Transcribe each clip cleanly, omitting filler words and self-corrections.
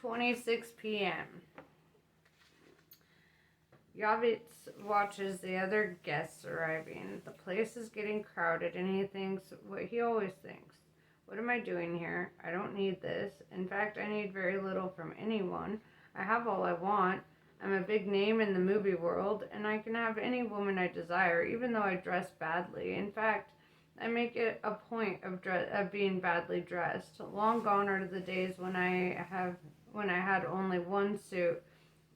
2:26 p.m. Yavitz watches the other guests arriving. The place is getting crowded and he thinks what he always thinks. What am I doing here? I don't need this. In fact, I need very little from anyone. I have all I want. I'm a big name in the movie world, and I can have any woman I desire, even though I dress badly. In fact, I make it a point of being badly dressed. Long gone are the days when I had only one suit,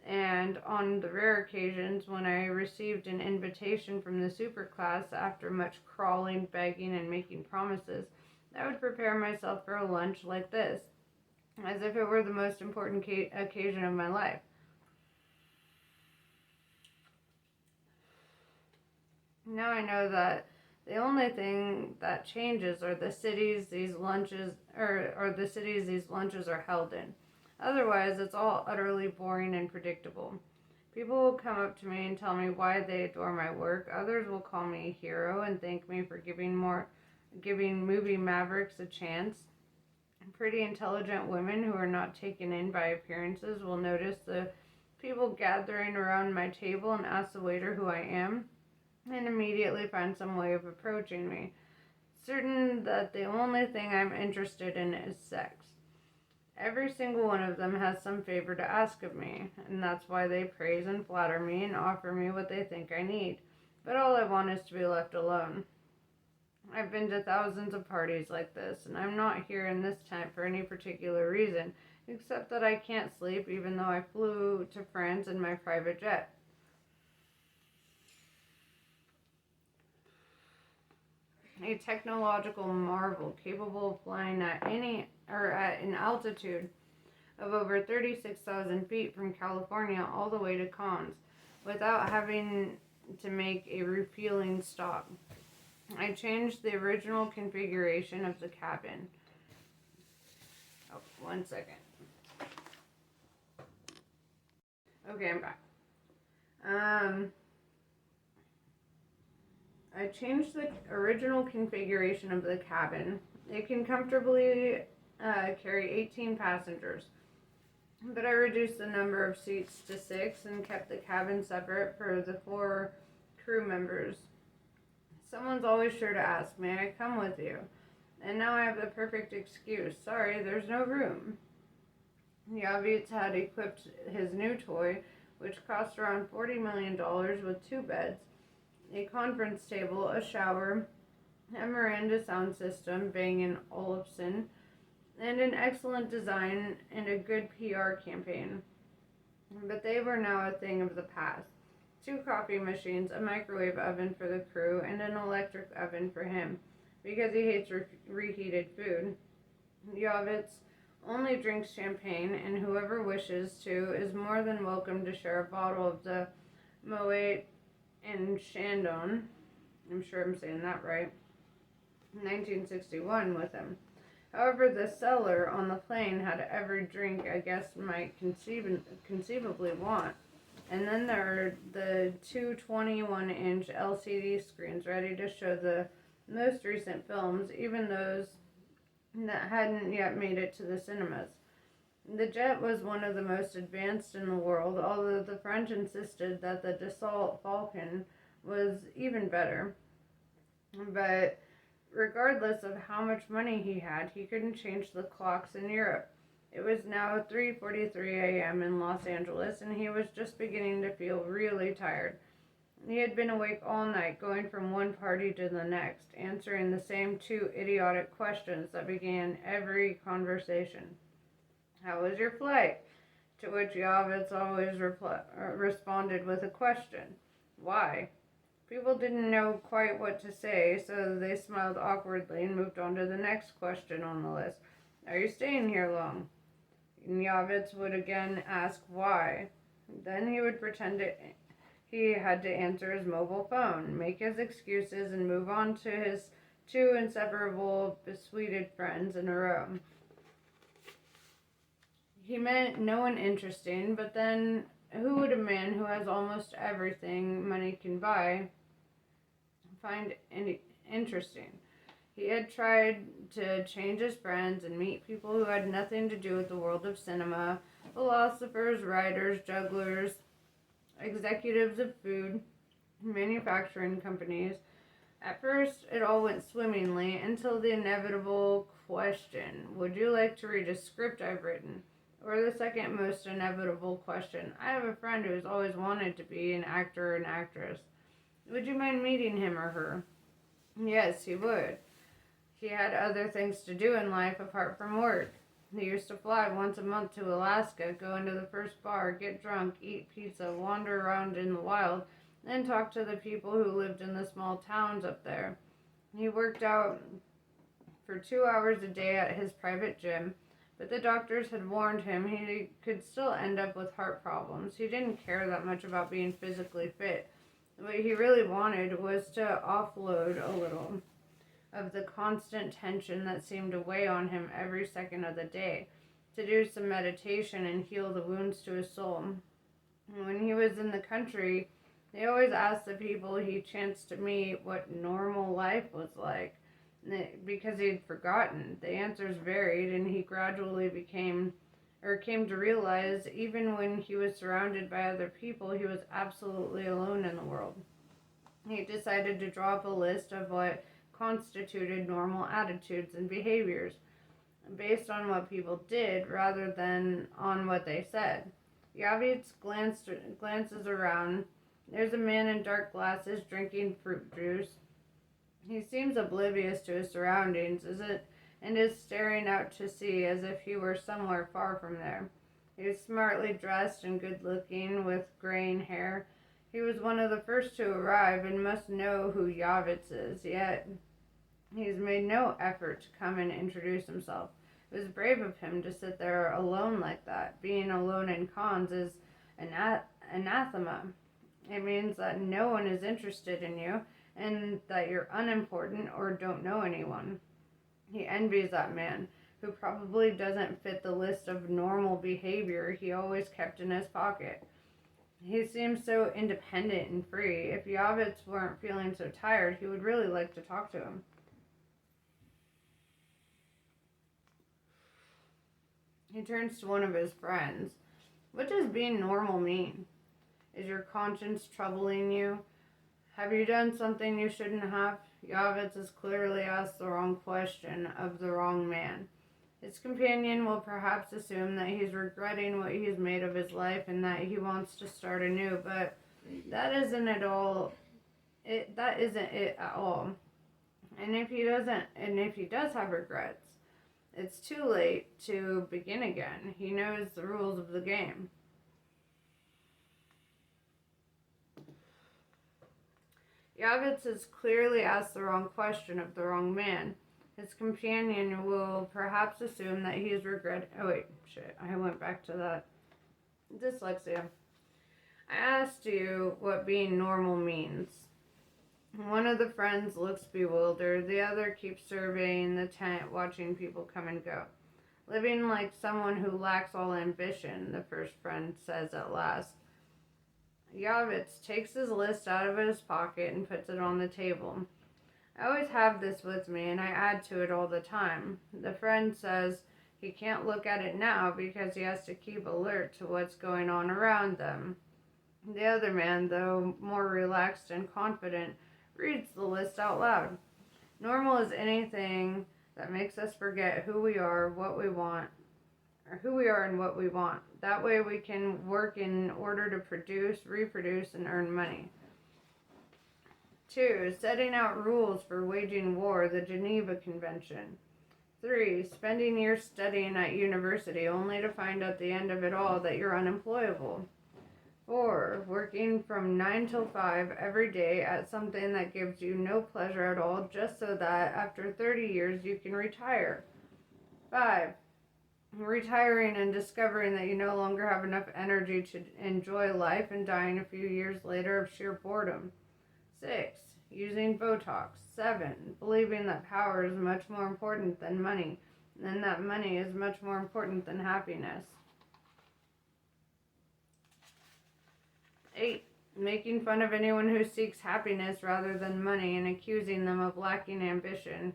and on the rare occasions when I received an invitation from the superclass after much crawling, begging, and making promises, I would prepare myself for a lunch like this, as if it were the most important occasion of my life. Now I know that the only thing that changes are the cities these lunches are held in. Otherwise, it's all utterly boring and predictable. People will come up to me and tell me why they adore my work. Others will call me a hero and thank me for giving movie mavericks a chance. Pretty intelligent women who are not taken in by appearances will notice the people gathering around my table and ask the waiter who I am, and immediately find some way of approaching me, certain that the only thing I'm interested in is sex. Every single one of them has some favor to ask of me, and that's why they praise and flatter me and offer me what they think I need. But all I want is to be left alone. I've been to thousands of parties like this, and I'm not here in this tent for any particular reason, except that I can't sleep even though I flew to France in my private jet. A technological marvel capable of flying at an altitude of over 36,000 feet from California all the way to Cannes without having to make a refueling stop. I changed the original configuration of the cabin. Oh, 1 second. Okay, I'm back. I changed the original configuration of the cabin. It can comfortably carry 18 passengers, but I reduced the number of seats to 6 and kept the cabin separate for the 4 crew members. Someone's always sure to ask, may I come with you? And now I have the perfect excuse. Sorry, there's no room. Yavitz had equipped his new toy, which cost around $40 million, with 2 beds, a conference table, a shower, a Miranda sound system, Bang & Olufsen, and an excellent design and a good PR campaign. But they were now a thing of the past. 2 coffee machines, a microwave oven for the crew, and an electric oven for him, because he hates reheated food. Yavitz only drinks champagne, and whoever wishes to is more than welcome to share a bottle of the Moet and Chandon, I'm sure I'm saying that right, 1961 with him. However, the cellar on the plane had every drink a guest might conceivably want. And then there are the 2 21-inch LCD screens ready to show the most recent films, even those that hadn't yet made it to the cinemas. The jet was one of the most advanced in the world, although the French insisted that the Dassault Falcon was even better. But regardless of how much money he had, he couldn't change the clocks in Europe. It was now 3:43 a.m. in Los Angeles, and he was just beginning to feel really tired. He had been awake all night, going from one party to the next, answering the same 2 idiotic questions that began every conversation. How was your flight? To which Yavitz always responded with a question. Why? People didn't know quite what to say, so they smiled awkwardly and moved on to the next question on the list. Are you staying here long? And Yavitz would again ask why. Then he would pretend he had to answer his mobile phone, make his excuses, and move on to his 2 inseparable, besweeted friends in a row. He met no one interesting, but then who would a man who has almost everything money can buy find interesting? He had tried to change his friends and meet people who had nothing to do with the world of cinema, philosophers, writers, jugglers, executives of food, manufacturing companies. At first, it all went swimmingly until the inevitable question, would you like to read a script I've written? Or the second most inevitable question, I have a friend who has always wanted to be an actor or an actress. Would you mind meeting him or her? Yes, he would. He had other things to do in life apart from work. He used to fly once a month to Alaska, go into the first bar, get drunk, eat pizza, wander around in the wild, and talk to the people who lived in the small towns up there. He worked out for 2 hours a day at his private gym, but the doctors had warned him he could still end up with heart problems. He didn't care that much about being physically fit. What he really wanted was to offload a little of the constant tension that seemed to weigh on him every second of the day, to do some meditation and heal the wounds to his soul. When he was in the country, he always asked the people he chanced to meet what normal life was like, because he'd forgotten. The answers varied, and he gradually came to realize even when he was surrounded by other people, he was absolutely alone in the world. He decided to draw up a list of what constituted normal attitudes and behaviors based on what people did rather than on what they said. Yavitz glances around. There's a man in dark glasses drinking fruit juice. He seems oblivious to his surroundings and is staring out to sea as if he were somewhere far from there. He is smartly dressed and good-looking with graying hair. He was one of the first to arrive and must know who Yavitz is, yet he's made no effort to come and introduce himself. It was brave of him to sit there alone like that. Being alone in cons is anathema. It means that no one is interested in you and that you're unimportant or don't know anyone. He envies that man, who probably doesn't fit the list of normal behavior he always kept in his pocket. He seems so independent and free. If Yavitz weren't feeling so tired, he would really like to talk to him. He turns to one of his friends. What does being normal mean? Is your conscience troubling you? Have you done something you shouldn't have? Yavitz has clearly asked the wrong question of the wrong man. His companion will perhaps assume that he's regretting what he's made of his life and that he wants to start anew, but that isn't it at all. And if he does have regrets, it's too late to begin again. He knows the rules of the game. Yavitz has clearly asked the wrong question of the wrong man. His companion will perhaps assume that he is I went back to that. Dyslexia. I asked you what being normal means. One of the friends looks bewildered. The other keeps surveying the tent, watching people come and go. Living like someone who lacks all ambition, the first friend says at last. Yavitz takes his list out of his pocket and puts it on the table. I always have this with me, and I add to it all the time. The friend says he can't look at it now because he has to keep alert to what's going on around them. The other man, though more relaxed and confident, reads the list out loud. Normal is anything that makes us forget who we are, what we want, or who we are and what we want. That way we can work in order to produce, reproduce, and earn money. 2. Setting out rules for waging war, the Geneva Convention. 3. Spending years studying at university only to find at the end of it all that you're unemployable. 4. Working from 9 till 5 every day at something that gives you no pleasure at all just so that after 30 years you can retire. 5. Retiring and discovering that you no longer have enough energy to enjoy life and dying a few years later of sheer boredom. 6. Using Botox. 7. Believing that power is much more important than money, and that money is much more important than happiness. 8. Making fun of anyone who seeks happiness rather than money and accusing them of lacking ambition.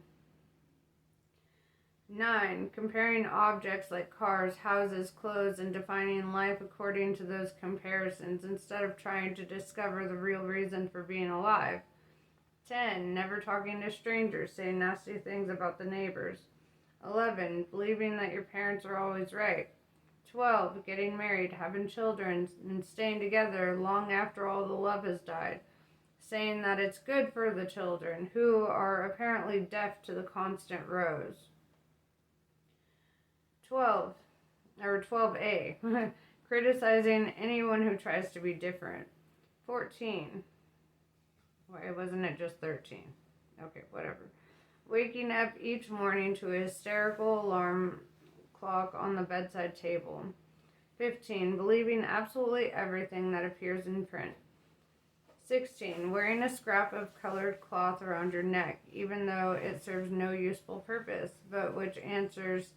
9. Comparing objects like cars, houses, clothes, and defining life according to those comparisons instead of trying to discover the real reason for being alive. 10. Never talking to strangers, saying nasty things about the neighbors. 11. Believing that your parents are always right. 12. Getting married, having children, and staying together long after all the love has died, saying that it's good for the children, who are apparently deaf to the constant rose. 12A. Criticizing anyone who tries to be different. 14. Why wasn't it just 13? Okay, whatever. Waking up each morning to a hysterical alarm clock on the bedside table. 15. Believing absolutely everything that appears in print. 16. Wearing a scrap of colored cloth around your neck, even though it serves no useful purpose, but which answers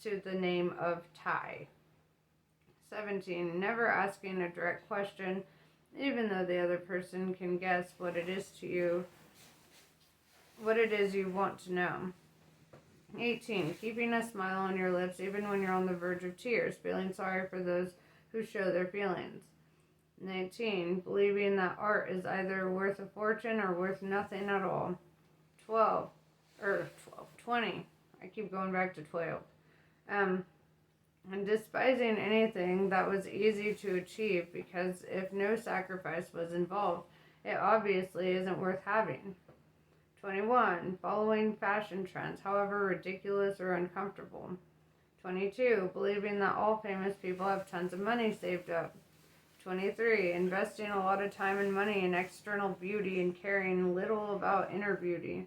to the name of tie. 17. Never asking a direct question, even though the other person can guess what it is you want to know. 18. Keeping a smile on your lips even when you're on the verge of tears, feeling sorry for those who show their feelings. 19. Believing that art is either worth a fortune or worth nothing at all. 20. I keep going back to 12. And despising anything that was easy to achieve, because if no sacrifice was involved, it obviously isn't worth having. 21. Following fashion trends, however ridiculous or uncomfortable. 22. Believing that all famous people have tons of money saved up. 23. Investing a lot of time and money in external beauty and caring little about inner beauty.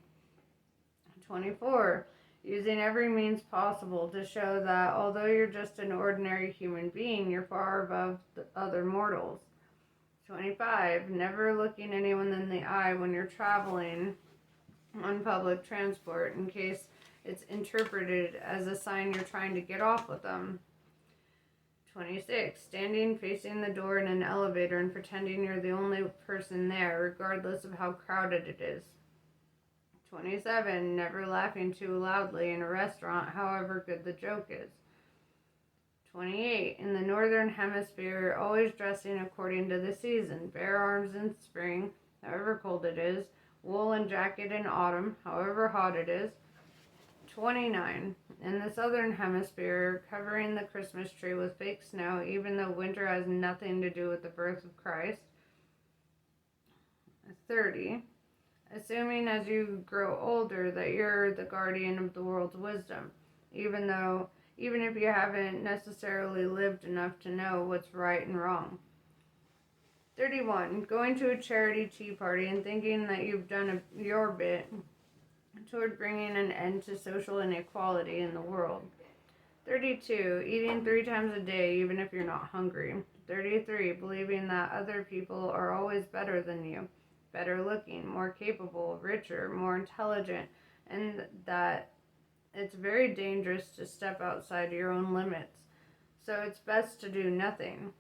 24. Using every means possible to show that although you're just an ordinary human being, you're far above the other mortals. 25. Never looking anyone in the eye when you're traveling on public transport in case it's interpreted as a sign you're trying to get off with them. 26. Standing facing the door in an elevator and pretending you're the only person there, regardless of how crowded it is. 27. Never laughing too loudly in a restaurant, however good the joke is. 28. In the northern hemisphere, always dressing according to the season. Bare arms in spring, however cold it is. Woolen jacket in autumn, however hot it is. 29. In the southern hemisphere, covering the Christmas tree with fake snow, even though winter has nothing to do with the birth of Christ. 30. Assuming as you grow older that you're the guardian of the world's wisdom, even if you haven't necessarily lived enough to know what's right and wrong. 31. Going to a charity tea party and thinking that you've done your bit toward bringing an end to social inequality in the world. 32. Eating 3 times a day even if you're not hungry. 33. Believing that other people are always better than you. Better looking, more capable, richer, more intelligent, and that it's very dangerous to step outside your own limits. So it's best to do nothing.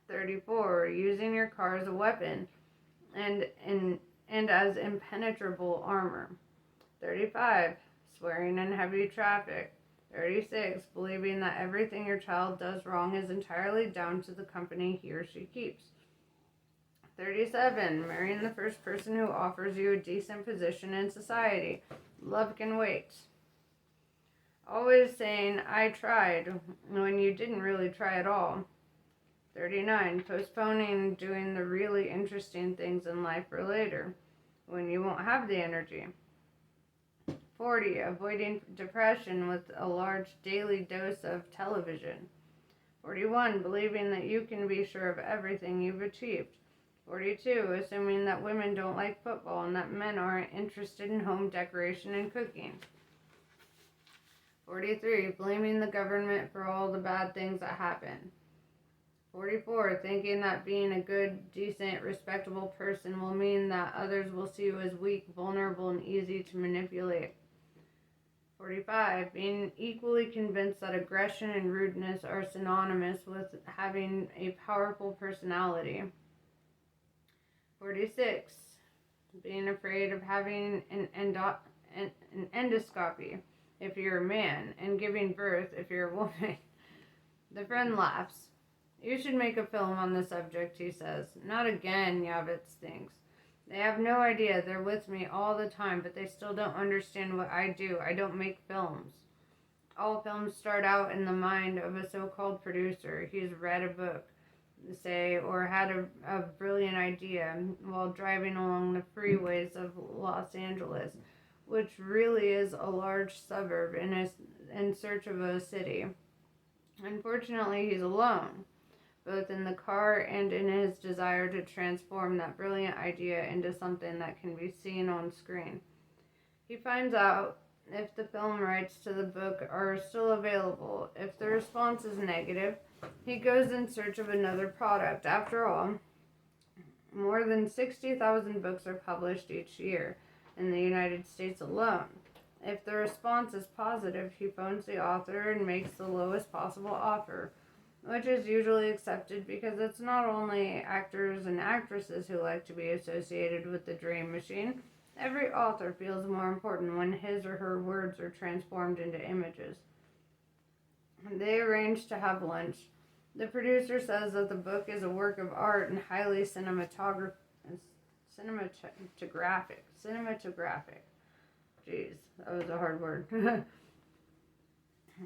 34. Using your car as a weapon and as impenetrable armor. 35. Swearing in heavy traffic. 36. Believing that everything your child does wrong is entirely down to the company he or she keeps. 37. Marrying the first person who offers you a decent position in society. Love can wait. Always saying, I tried, when you didn't really try at all. 39. Postponing doing the really interesting things in life for later, when you won't have the energy. 40. Avoiding depression with a large daily dose of television. 41. Believing that you can be sure of everything you've achieved. 42. Assuming that women don't like football and that men aren't interested in home decoration and cooking. 43. Blaming the government for all the bad things that happen. 44. Thinking that being a good, decent, respectable person will mean that others will see you as weak, vulnerable, and easy to manipulate. 45. Being equally convinced that aggression and rudeness are synonymous with having a powerful personality. 46. Being afraid of having an endoscopy, if you're a man, and giving birth if you're a woman. The friend laughs. You should make a film on the subject, he says. Not again, Yavitz thinks. They have no idea. They're with me all the time, but they still don't understand what I do. I don't make films. All films start out in the mind of a so-called producer. He's read a book, say, or had a brilliant idea while driving along the freeways of Los Angeles, which really is a large suburb in search of a city. Unfortunately, he's alone, both in the car and in his desire to transform that brilliant idea into something that can be seen on screen. He finds out if the film rights to the book are still available. If the response is negative, he goes in search of another product. After all, more than 60,000 books are published each year in the United States alone. If the response is positive, he phones the author and makes the lowest possible offer, which is usually accepted because it's not only actors and actresses who like to be associated with the dream machine. Every author feels more important when his or her words are transformed into images. They arrange to have lunch. The producer says that the book is a work of art and highly cinematographic. Jeez, that was a hard word.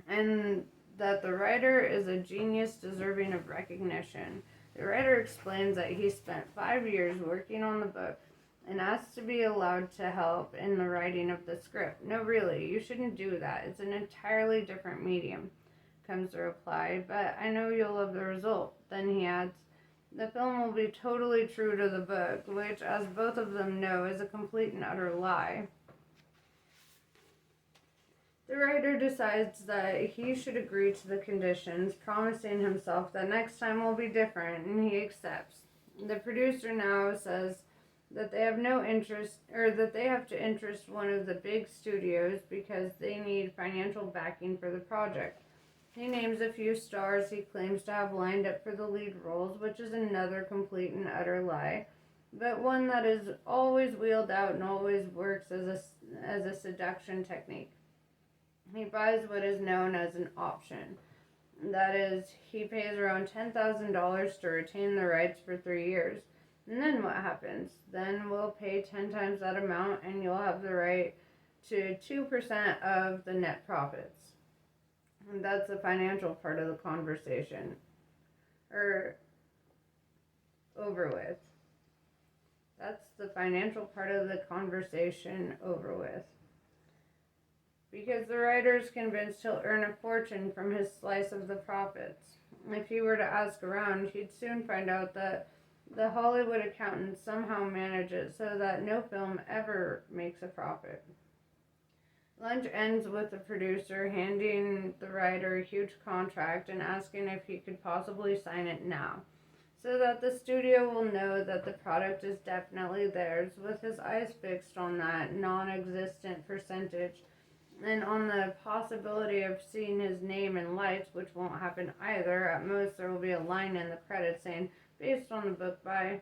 And that the writer is a genius deserving of recognition. The writer explains that he spent 5 years working on the book and asks to be allowed to help in the writing of the script. No, really, you shouldn't do that. It's an entirely different medium, comes the reply, but I know you'll love the result. Then he adds, the film will be totally true to the book, which, as both of them know, is a complete and utter lie. The writer decides that he should agree to the conditions, promising himself that next time will be different, and he accepts. The producer now says that they have no interest, or that they have to interest one of the big studios because they need financial backing for the project. He names a few stars he claims to have lined up for the lead roles, which is another complete and utter lie, but one that is always wheeled out and always works as a seduction technique. He buys what is known as an option. That is, he pays around $10,000 to retain the rights for 3 years. And then what happens? Then we'll pay 10 times that amount and you'll have the right to 2% of the net profits. And that's the financial part of the conversation. Over with. That's the financial part of the conversation over with. Because the writer is convinced he'll earn a fortune from his slice of the profits. If he were to ask around, he'd soon find out that the Hollywood accountants somehow manage it so that no film ever makes a profit. Lunch ends with the producer handing the writer a huge contract and asking if he could possibly sign it now, so that the studio will know that the product is definitely theirs, with his eyes fixed on that non-existent percentage and on the possibility of seeing his name in lights, which won't happen either. At most, there will be a line in the credits saying, based on the book by.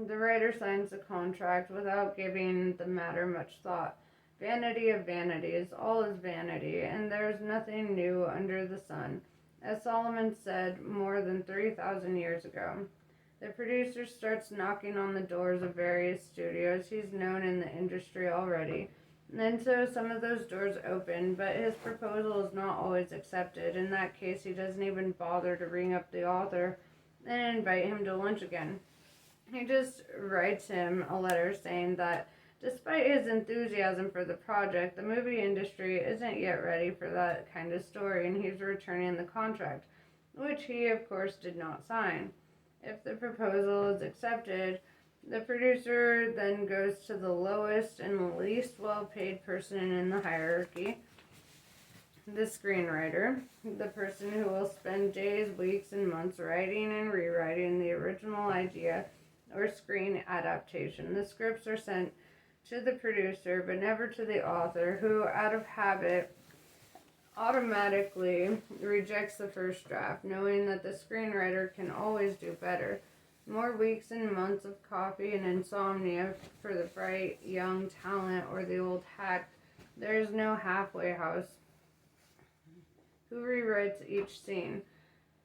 The writer signs the contract without giving the matter much thought. Vanity of vanities, all is vanity, and there is nothing new under the sun, as Solomon said more than 3,000 years ago. The producer starts knocking on the doors of various studios. He's known in the industry already. And so some of those doors open, but his proposal is not always accepted. In that case, he doesn't even bother to ring up the author and invite him to lunch again. He just writes him a letter saying that despite his enthusiasm for the project, the movie industry isn't yet ready for that kind of story, and he's returning the contract, which he, of course, did not sign. If the proposal is accepted, the producer then goes to the lowest and least well-paid person in the hierarchy, the screenwriter, the person who will spend days, weeks, and months writing and rewriting the original idea or screen adaptation. The scripts are sent to the producer, but never to the author, who, out of habit, automatically rejects the first draft, knowing that the screenwriter can always do better. More weeks and months of coffee and insomnia for the bright young talent or the old hack There is no halfway house who rewrites each scene,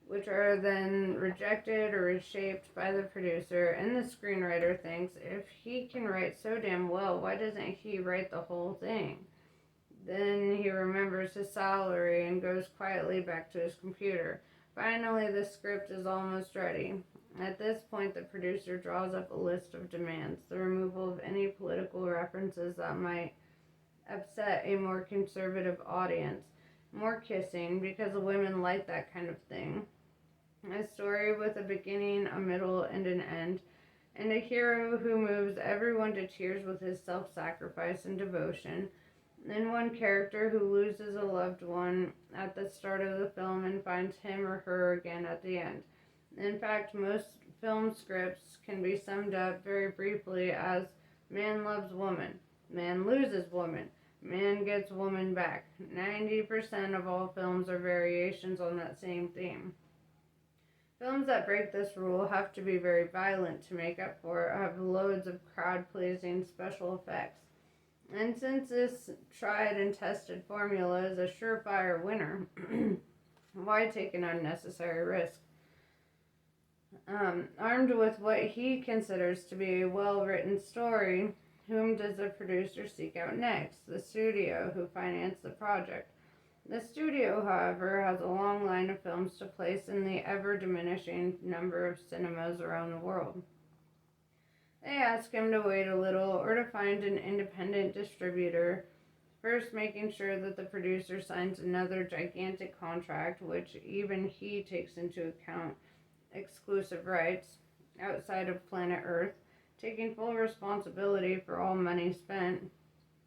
which are then rejected or reshaped by the producer, and the screenwriter thinks, if he can write so damn well, why doesn't he write the whole thing? Then he remembers his salary and goes quietly back to his computer. Finally, the script is almost ready. At this point, the producer draws up a list of demands: the removal of any political references that might upset a more conservative audience, more kissing, because women like that kind of thing, a story with a beginning, a middle, and an end, and a hero who moves everyone to tears with his self-sacrifice and devotion, and one character who loses a loved one at the start of the film and finds him or her again at the end. In fact, most film scripts can be summed up very briefly as man loves woman, man loses woman, man gets woman back. 90% of all films are variations on that same theme. Films that break this rule have to be very violent to make up for it, have loads of crowd-pleasing special effects. And since this tried and tested formula is a surefire winner, why take an unnecessary risk? Armed with what he considers to be a well-written story, whom does the producer seek out next? The studio, who financed the project. The studio, however, has a long line of films to place in the ever-diminishing number of cinemas around the world. They ask him to wait a little or to find an independent distributor, first making sure that the producer signs another gigantic contract, which even he takes into account exclusive rights outside of planet Earth, taking full responsibility for all money spent.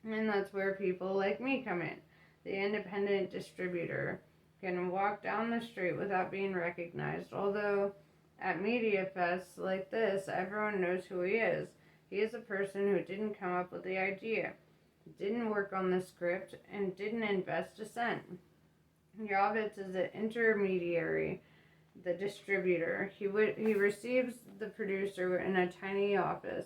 And that's where people like me come in. The independent distributor can walk down the street without being recognized, although at media fests like this, everyone knows who he is. He is a person who didn't come up with the idea, didn't work on the script, and didn't invest a cent. Yavitz is an intermediary, the distributor. He receives the producer in a tiny office,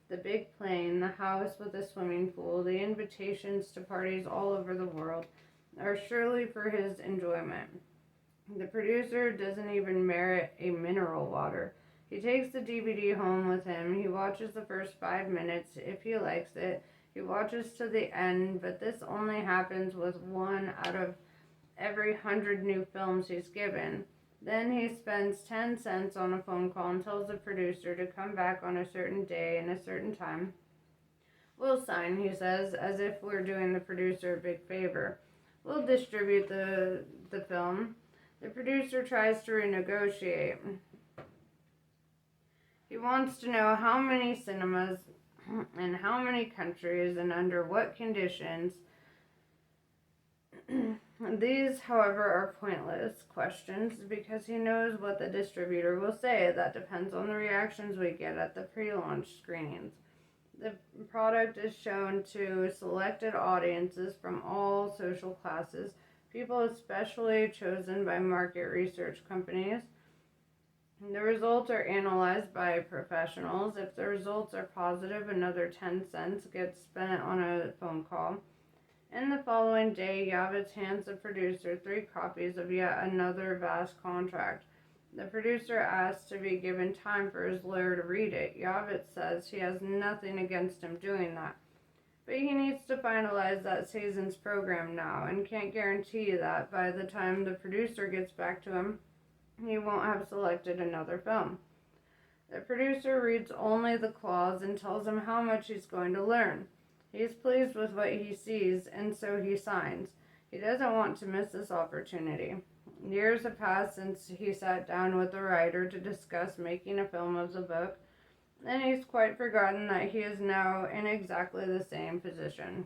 the big plane, the house with a swimming pool, the invitations to parties all over the world are surely for his enjoyment. The producer doesn't even merit a mineral water. He takes the DVD home with him. He watches the first 5 minutes if he likes it. He watches to the end, but this only happens with 1 out of every 100 new films he's given. Then he spends 10 cents on a phone call and tells the producer to come back on a certain day and a certain time. We'll sign, he says, as if we're doing the producer a big favor. We'll distribute the film. The producer tries to renegotiate. He wants to know how many cinemas and how many countries and under what conditions. These, however, are pointless questions because he knows what the distributor will say. That depends on the reactions we get at the pre-launch screenings. The product is shown to selected audiences from all social classes, people especially chosen by market research companies. The results are analyzed by professionals. If the results are positive, another 10 cents gets spent on a phone call. And the following day, Yavitz hands the producer 3 copies of yet another vast contract. The producer asks to be given time for his lawyer to read it. Yavitz says he has nothing against him doing that, but he needs to finalize that season's program now and can't guarantee that by the time the producer gets back to him, he won't have selected another film. The producer reads only the clause and tells him how much he's going to learn. He is pleased with what he sees, and so he signs. He doesn't want to miss this opportunity. Years have passed since he sat down with the writer to discuss making a film of the book, and he's quite forgotten that he is now in exactly the same position.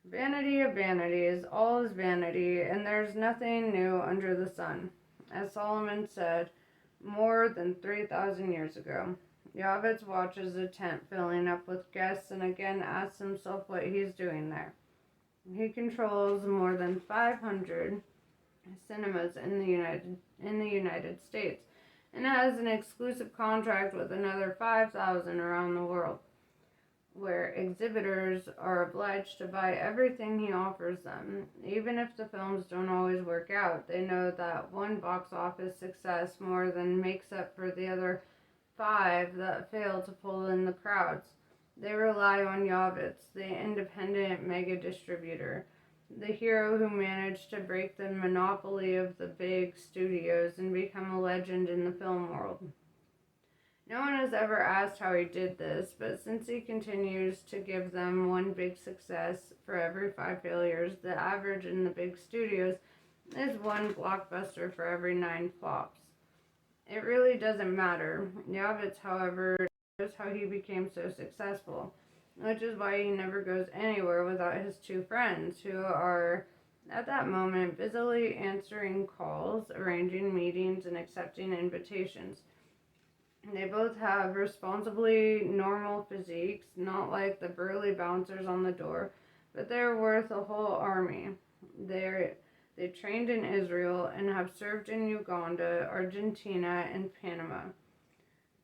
Vanity of vanities, all is vanity, and there's nothing new under the sun, as Solomon said more than 3,000 years ago. Yavitz watches the tent filling up with guests and again asks himself what he's doing there. He controls more than 500 cinemas in the United States and has an exclusive contract with another 5,000 around the world. where exhibitors are obliged to buy everything he offers them. Even if the films don't always work out, they know that one box office success more than makes up for the other five that fail to pull in the crowds. They rely on Yavitz, the independent mega distributor, the hero who managed to break the monopoly of the big studios and become a legend in the film world. No one has ever asked how he did this, but since he continues to give them one big success for every five failures, the average in the big studios is one blockbuster for every 9 flops. It really doesn't matter. Yavitz, however, knows how he became so successful, which is why he never goes anywhere without his two friends, who are, at that moment, busily answering calls, arranging meetings, and accepting invitations. They both have responsibly normal physiques, not like the burly bouncers on the door, but they're worth a whole army. They trained in Israel and have served in Uganda, Argentina, and Panama.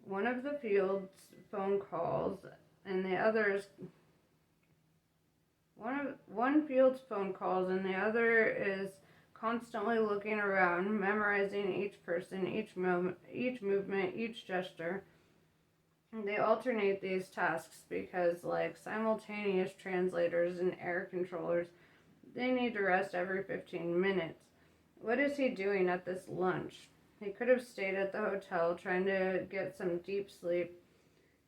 One of the field's phone calls and the other's one field's phone calls and the other is constantly looking around, memorizing each person, each movement, each gesture. They alternate these tasks because, like simultaneous translators and air controllers, they need to rest every 15 minutes. What is he doing at this lunch? He could have stayed at the hotel trying to get some deep sleep.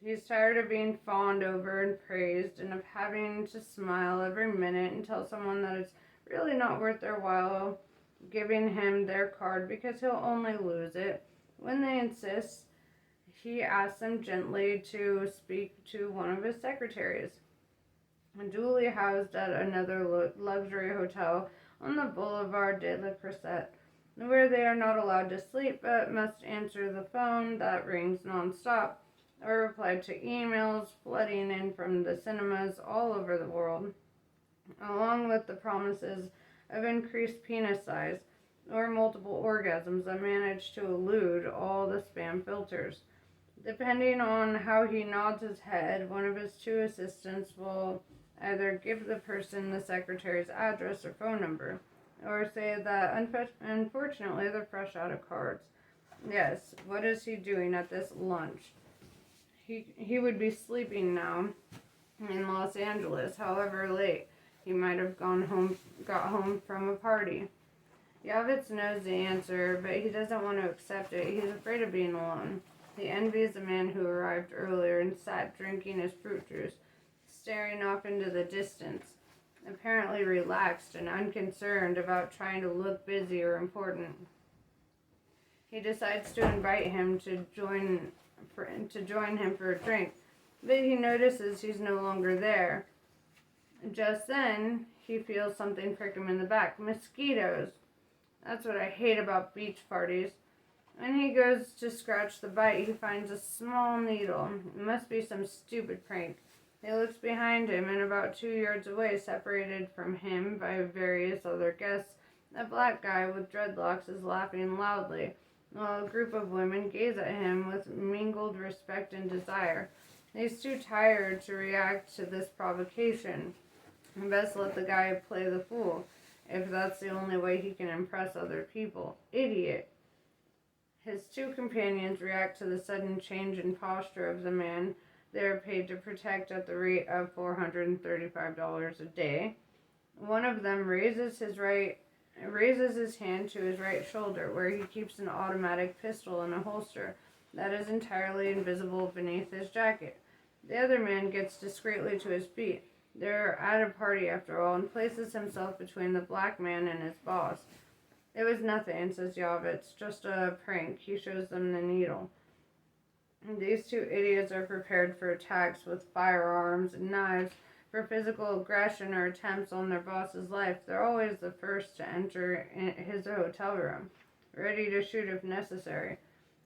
He's tired of being fawned over and praised and of having to smile every minute and tell someone that it's really not worth their while giving him their card because he'll only lose it. When they insist, he asks them gently to speak to one of his secretaries. Duly housed at another luxury hotel on the Boulevard de la Crusette, where they are not allowed to sleep but must answer the phone that rings nonstop or reply to emails flooding in from the cinemas all over the world, along with the promises of increased penis size or multiple orgasms that manage to elude all the spam filters. Depending on how he nods his head, one of his two assistants will either give the person the secretary's address or phone number, or say that unfortunately they're fresh out of cards. Yes, what is he doing at this lunch? He would be sleeping now in Los Angeles, however late he might have got home from a party. Yavitz knows the answer, but he doesn't want to accept it. He's afraid of being alone. He envies the man who arrived earlier and sat drinking his fruit juice, staring off into the distance, apparently relaxed and unconcerned about trying to look busy or important. He decides to invite him to join him for a drink, but he notices he's no longer there. Just then, he feels something prick him in the back. Mosquitoes. That's what I hate about beach parties. When he goes to scratch the bite, he finds a small needle. It must be some stupid prank. He looks behind him, and about 2 yards away, separated from him by various other guests, a black guy with dreadlocks is laughing loudly, while a group of women gaze at him with mingled respect and desire. He's too tired to react to this provocation. Best let the guy play the fool, if that's the only way he can impress other people. Idiot. His two companions react to the sudden change in posture of the man they are paid to protect at the rate of $435 a day. One of them raises his hand to his right shoulder, where he keeps an automatic pistol in a holster that is entirely invisible beneath his jacket. The other man gets discreetly to his feet. They're at a party after all, and places himself between the black man and his boss. It was nothing, says Yavitz, just a prank. He shows them the needle. These two idiots are prepared for attacks with firearms and knives, for physical aggression or attempts on their boss's life. They're always the first to enter his hotel room, ready to shoot if necessary.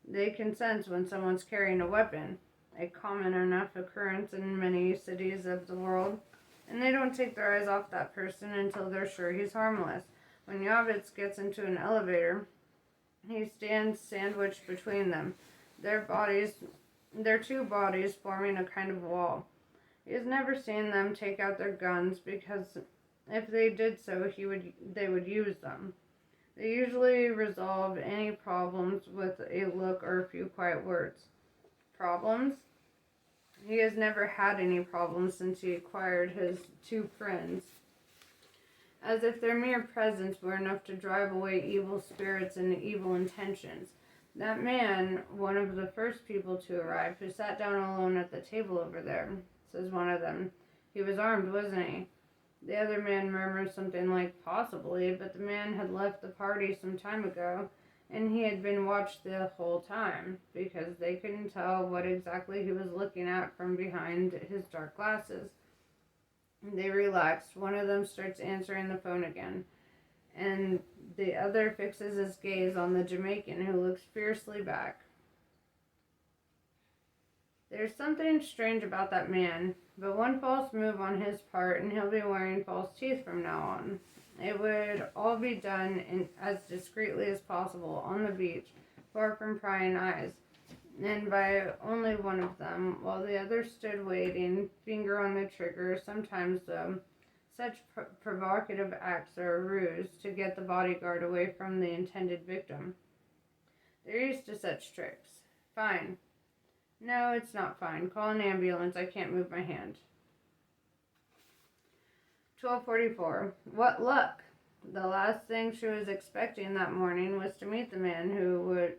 They can sense when someone's carrying a weapon, a common enough occurrence in many cities of the world, and they don't take their eyes off that person until they're sure he's harmless. When Yavitz gets into an elevator, he stands sandwiched between them, their two bodies forming a kind of wall. He has never seen them take out their guns because if they did so, they would use them. They usually resolve any problems with a look or a few quiet words. Problems? He has never had any problems since he acquired his two friends, as if their mere presence were enough to drive away evil spirits and evil intentions. That man, one of the first people to arrive, who sat down alone at the table over there, says one of them. He was armed, wasn't he? The other man murmurs something like, possibly, but the man had left the party some time ago, and he had been watched the whole time, because they couldn't tell what exactly he was looking at from behind his dark glasses. They relaxed. One of them starts answering the phone again, and the other fixes his gaze on the Jamaican, who looks fiercely back. There's something strange about that man, but one false move on his part and he'll be wearing false teeth from now on. It would all be done as discreetly as possible on the beach, far from prying eyes, and by only one of them, while the other stood waiting, finger on the trigger. Sometimes, though, such provocative acts are a ruse to get the bodyguard away from the intended victim. They're used to such tricks. Fine. No, it's not fine. Call an ambulance. I can't move my hand. 12:44. What luck! The last thing she was expecting that morning was to meet the man who would,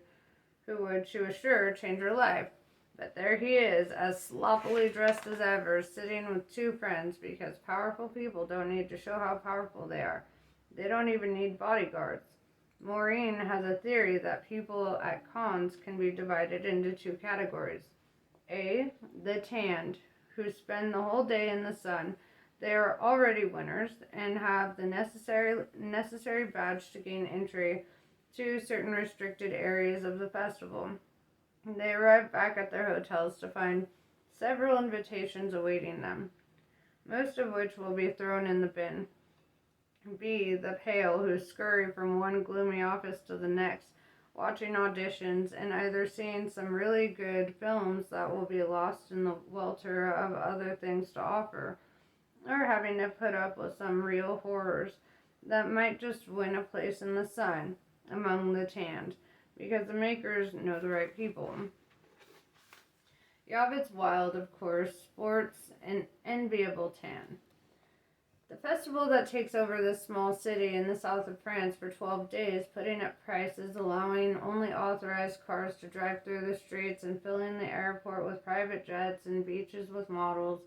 she was sure, change her life. But there he is, as sloppily dressed as ever, sitting with two friends, because powerful people don't need to show how powerful they are. They don't even need bodyguards. Maureen has a theory that people at cons can be divided into two categories. A, the tanned, who spend the whole day in the sun. They are already winners and have the necessary badge to gain entry to certain restricted areas of the festival. They arrive back at their hotels to find several invitations awaiting them, most of which will be thrown in the bin. B, the pale, who scurry from one gloomy office to the next, watching auditions and either seeing some really good films that will be lost in the welter of other things to offer, or having to put up with some real horrors that might just win a place in the sun among the tanned, because the makers know the right people. Yavet's wild, of course, sports an enviable tan. The festival that takes over this small city in the south of France for 12 days, putting up prices, allowing only authorized cars to drive through the streets, and filling the airport with private jets and beaches with models,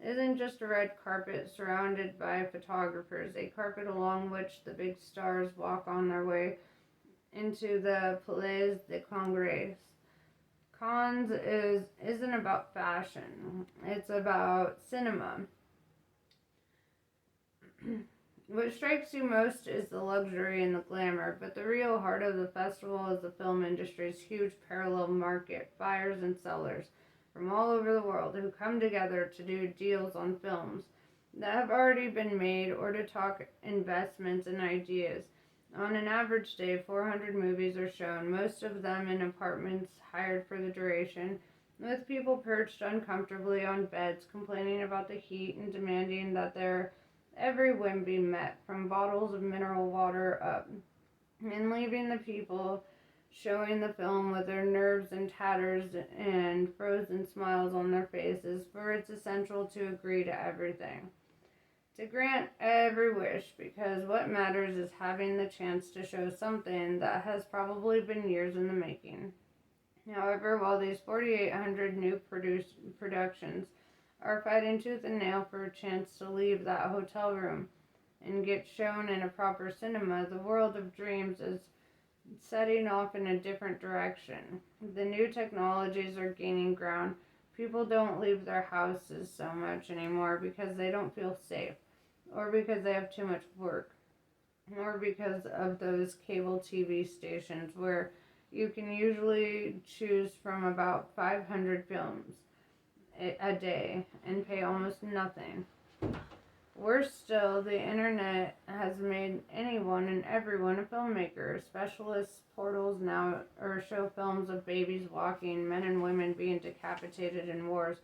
isn't just a red carpet surrounded by photographers, a carpet along which the big stars walk on their way into the Palais des Congrès. Cannes isn't about fashion, it's about cinema. What strikes you most is the luxury and the glamour, but the real heart of the festival is the film industry's huge parallel market, buyers and sellers from all over the world who come together to do deals on films that have already been made or to talk investments and ideas. On an average day, 400 movies are shown, most of them in apartments hired for the duration, with people perched uncomfortably on beds, complaining about the heat and demanding that their every whim be met, from bottles of mineral water up, and leaving the people showing the film with their nerves in tatters and frozen smiles on their faces, for it's essential to agree to everything. To grant every wish, because what matters is having the chance to show something that has probably been years in the making. However, while these 4,800 new productions are fighting tooth and nail for a chance to leave that hotel room and get shown in a proper cinema, the world of dreams is setting off in a different direction. The new technologies are gaining ground. People don't leave their houses so much anymore because they don't feel safe, or because they have too much work, or because of those cable TV stations where you can usually choose from about 500 films a day and pay almost nothing. Worse still, the internet has made anyone and everyone a filmmaker. Specialist portals now show films of babies walking, men and women being decapitated in wars,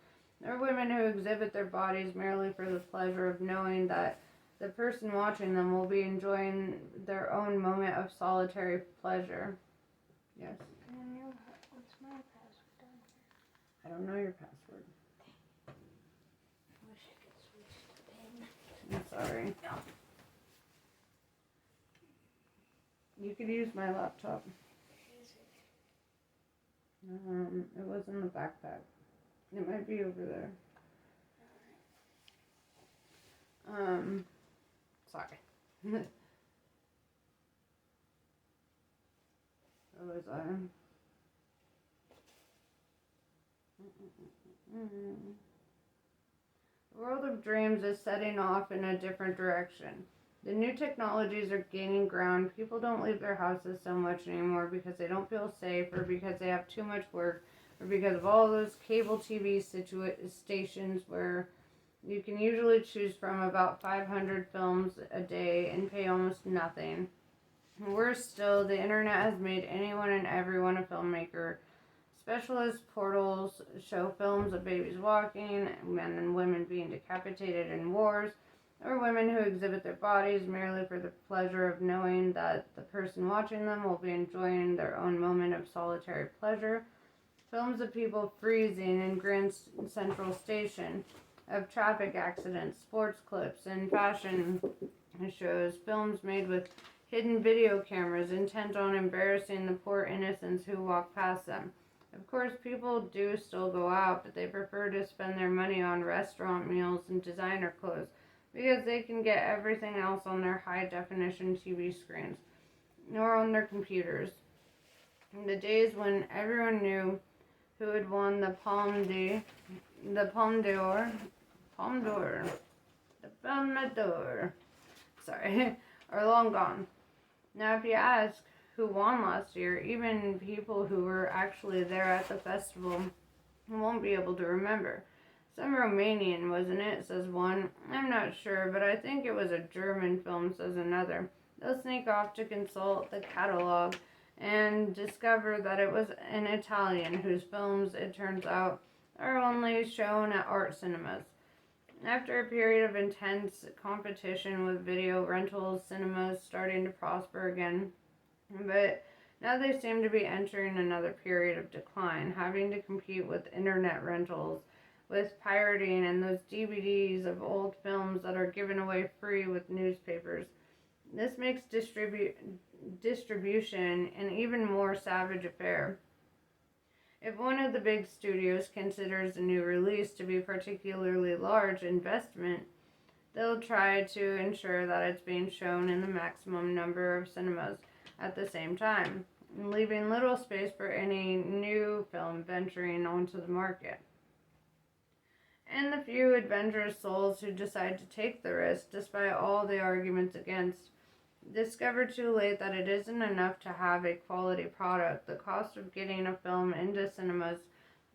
or women who exhibit their bodies merely for the pleasure of knowing that the person watching them will be enjoying their own moment of solitary pleasure. Yes. What's my password down here? I don't know your password. I wish I could switch to pen. I'm sorry. No. You could use my laptop. Is it? It was in the backpack. It might be over there. Sorry. Where was I? The world of dreams is setting off in a different direction. The new technologies are gaining ground. People don't leave their houses so much anymore because they don't feel safe, or because they have too much work, or because of all those cable TV stations where you can usually choose from about 500 films a day and pay almost nothing. Worse still, the internet has made anyone and everyone a filmmaker. Specialist portals show films of babies walking, men and women being decapitated in wars, or women who exhibit their bodies merely for the pleasure of knowing that the person watching them will be enjoying their own moment of solitary pleasure. Films of people freezing in Grand Central Station, of traffic accidents, sports clips, and fashion shows. Films made with hidden video cameras intent on embarrassing the poor innocents who walk past them. Of course, people do still go out, but they prefer to spend their money on restaurant meals and designer clothes, because they can get everything else on their high-definition TV screens, or on their computers. In the days when everyone knew who had won the Palme d'Or, sorry, are long gone. Now, if you ask who won last year, even people who were actually there at the festival won't be able to remember. Some Romanian, wasn't it, says one. I'm not sure, but I think it was a German film, says another. They'll sneak off to consult the catalog and discover that it was an Italian whose films, it turns out, are only shown at art cinemas. After a period of intense competition with video rentals, cinemas starting to prosper again, but now they seem to be entering another period of decline, having to compete with internet rentals, with pirating, and those DVDs of old films that are given away free with newspapers. This makes distribution an even more savage affair. If one of the big studios considers a new release to be a particularly large investment, they'll try to ensure that it's being shown in the maximum number of cinemas at the same time, leaving little space for any new film venturing onto the market. And the few adventurous souls who decide to take the risk, despite all the arguments against, discover too late that it isn't enough to have a quality product. The cost of getting a film into cinemas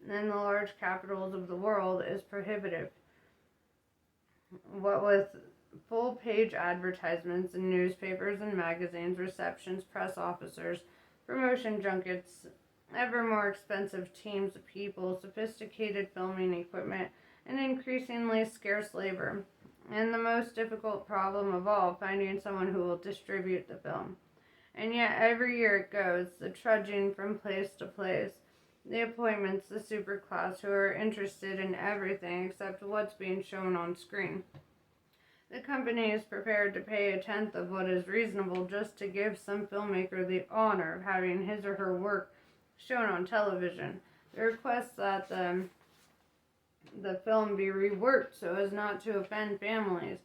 in the large capitals of the world is prohibitive. What with full-page advertisements in newspapers and magazines, receptions, press officers, promotion junkets, ever more expensive teams of people, sophisticated filming equipment, and increasingly scarce labor. And the most difficult problem of all, finding someone who will distribute the film. And yet every year it goes, the trudging from place to place, the appointments, the superclass who are interested in everything except what's being shown on screen. The company is prepared to pay a tenth of what is reasonable just to give some filmmaker the honor of having his or her work shown on television. The request that the film be reworked so as not to offend families.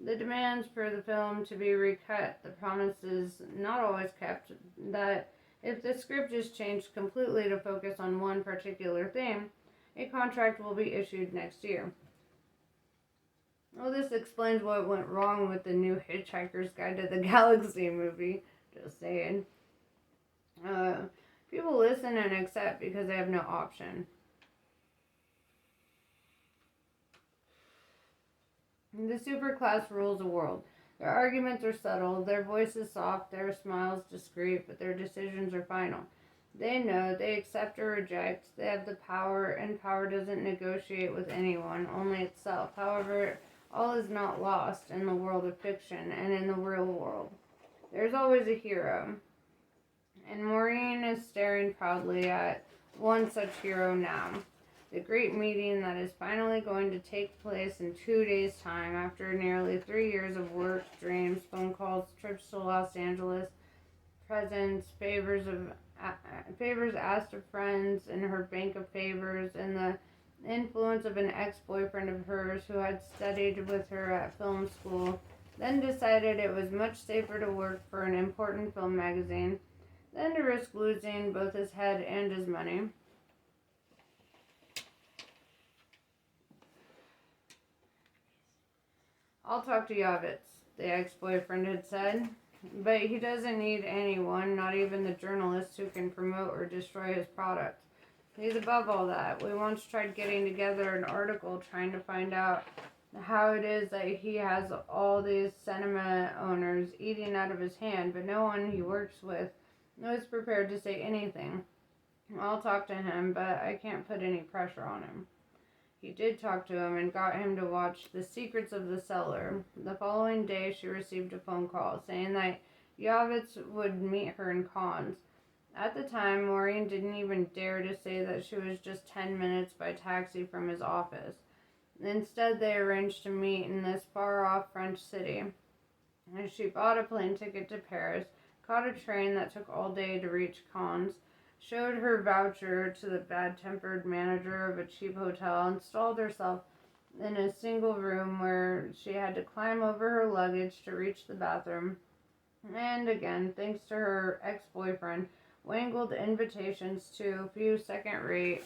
The demands for the film to be recut. The promises, not always kept, that if the script is changed completely to focus on one particular theme, a contract will be issued next year. Well, this explains what went wrong with the new Hitchhiker's Guide to the Galaxy movie. Just saying. People listen and accept because they have no option. The superclass rules the world. Their arguments are subtle, their voices soft, their smiles discreet, but their decisions are final. They know, they accept or reject, they have the power, and power doesn't negotiate with anyone, only itself. However, all is not lost in the world of fiction and in the real world. There's always a hero, and Maureen is staring proudly at one such hero now. The great meeting that is finally going to take place in 2 days' time after nearly 3 years of work, dreams, phone calls, trips to Los Angeles, presents, favors asked of friends in her bank of favors, and the influence of an ex-boyfriend of hers who had studied with her at film school, then decided it was much safer to work for an important film magazine than to risk losing both his head and his money. I'll talk to Yavitz, the ex-boyfriend had said. But he doesn't need anyone, not even the journalists who can promote or destroy his product. He's above all that. We once tried getting together an article trying to find out how it is that he has all these cinema owners eating out of his hand, but no one he works with was prepared to say anything. I'll talk to him, but I can't put any pressure on him. He did talk to him and got him to watch The Secrets of the Cellar. The following day, she received a phone call saying that Yavitz would meet her in Cannes. At the time, Maureen didn't even dare to say that she was just 10 minutes by taxi from his office. Instead, they arranged to meet in this far-off French city. And she bought a plane ticket to Paris, caught a train that took all day to reach Cannes, showed her voucher to the bad-tempered manager of a cheap hotel, installed herself in a single room where she had to climb over her luggage to reach the bathroom, and again, thanks to her ex-boyfriend, wangled invitations to a few second-rate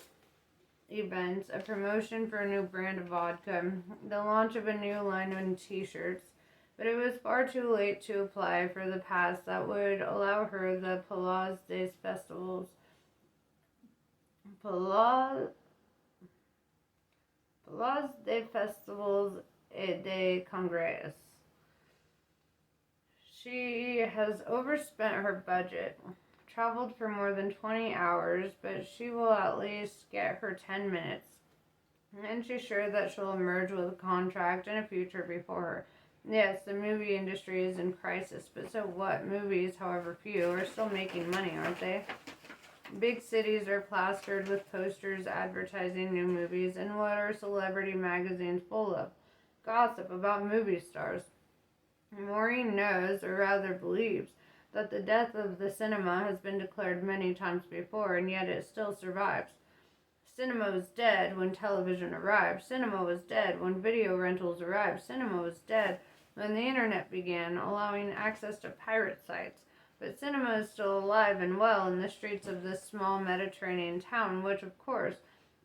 events, a promotion for a new brand of vodka, the launch of a new line of t-shirts, but it was far too late to apply for the pass that would allow her the Palais des Festivals et des Congrès. She has overspent her budget, traveled for more than 20 hours, but she will at least get her 10 minutes. And she's sure that she'll emerge with a contract and a future before her. Yes, the movie industry is in crisis, but so what? Movies, however few, are still making money, aren't they? Big cities are plastered with posters advertising new movies, and what are celebrity magazines full of? Gossip about movie stars. Maureen knows, or rather believes, that the death of the cinema has been declared many times before, and yet it still survives. Cinema was dead when television arrived. Cinema was dead when video rentals arrived. Cinema was dead when the internet began, allowing access to pirate sites. But cinema is still alive and well in the streets of this small Mediterranean town, which, of course,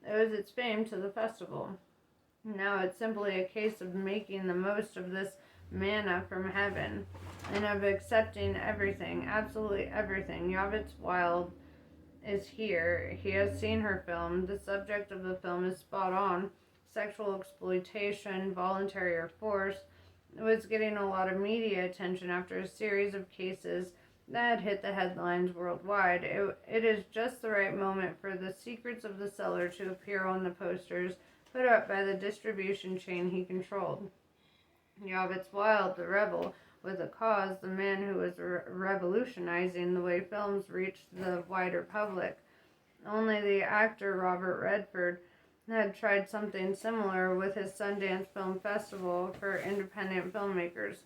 owes its fame to the festival. Now it's simply a case of making the most of this manna from heaven, and of accepting everything, absolutely everything. Yavitz Wild is here. He has seen her film. The subject of the film is spot on. Sexual exploitation, voluntary or forced. It was getting a lot of media attention after a series of cases that hit the headlines worldwide. It is just the right moment for The Secrets of the Cellar to appear on the posters put up by the distribution chain he controlled. Yavitz Wild, the rebel with a cause, the man who was revolutionizing the way films reached the wider public. Only the actor Robert Redford had tried something similar with his Sundance Film Festival for independent filmmakers.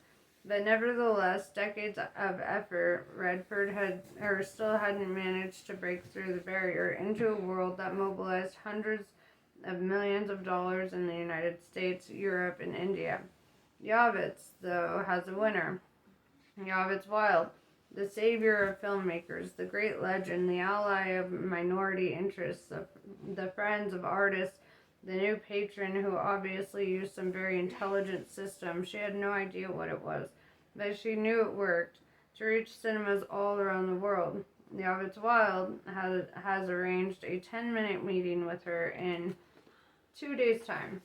But nevertheless, decades of effort, Redford still hadn't managed to break through the barrier into a world that mobilized hundreds of millions of dollars in the United States, Europe, and India. Yavitz, though, has a winner. Yavitz Wild, the savior of filmmakers, the great legend, the ally of minority interests, the friends of artists, the new patron who obviously used some very intelligent system. She had no idea what it was, but she knew it worked to reach cinemas all around the world. Yavitz Wild has arranged a 10-minute meeting with her in 2 days' time.